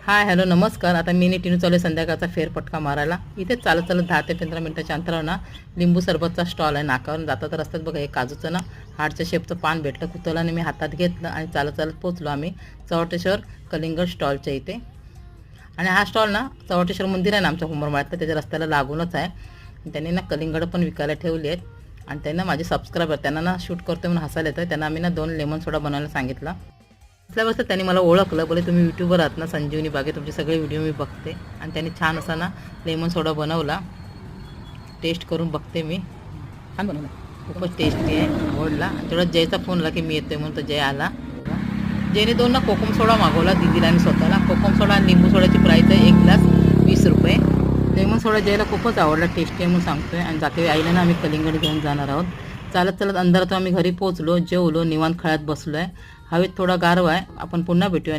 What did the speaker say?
Hi hello नमस्कार. आता मी टिनू चालू आहे संध्याकाळचा फेरपटका मारायला. इथे चालत चालत 10 ते 15 मिनिटाच्या अंतरावर ना लिंबू सरबतचा स्टॉल आहे. नाकावरून जाता तर रस्त्यात बघा, एक काजूचं ना हार्टच्या शेपचं पान भेटलं. कुतलाने मी हातात घेतलं आणि चालत चालत पोचलो आम्ही चौवटेश्वर कलिंगड स्टॉलच्या इथे. आणि हा स्टॉल ना चौवटेश्वर मंदिर आहे ना आमच्या उंबरमाळ्यातलं, त्याच्या रस्त्याला लागूनच आहे. त्यांनी ना कलिंगड पण विकायला ठेवली आहेत. आणि त्यांना माझे सबस्क्रायबर त्यांना ना शूट करतो म्हणून हसायला येतं. त्यांना आम्ही ना 2 लेमन सोडा बनवायला सांगितला. असल्यावर त्यांनी मला ओळखलं. बोले तुम्ही यूट्यूबवर आहात ना संजीवनी बागे, तुमचे सगळे व्हिडिओ मी बघते. आणि त्यांनी छान असा ना लेमन सोडा बनवला. टेस्ट करून बघते मी. छान बनवला, खूपच टेस्टी आहे, आवडला. आणि तेवढा जयचा फोन आला की मी येतोय म्हणून तो जय आला. जयने 2 ना कोकम सोडा मागवला, दीदीला आणि स्वतःला. कोकम सोडा आणि लिंबू सोड्याची प्राईस आहे 1 ग्लास 20 रुपये. लेमन सोडा जयला खूपच आवडला, टेस्टी आहे म्हणून सांगतोय. आणि जाते आईला ना आम्ही कलिंगड घेऊन जाणार आहोत. चालत चालत अंधारात आम्ही घरी पोहोचलो, जेवलो, निवांत खळ्यात बसलो आहे. हवेत थोडा गारवा आहे. आपण पुन्हा भेटूया.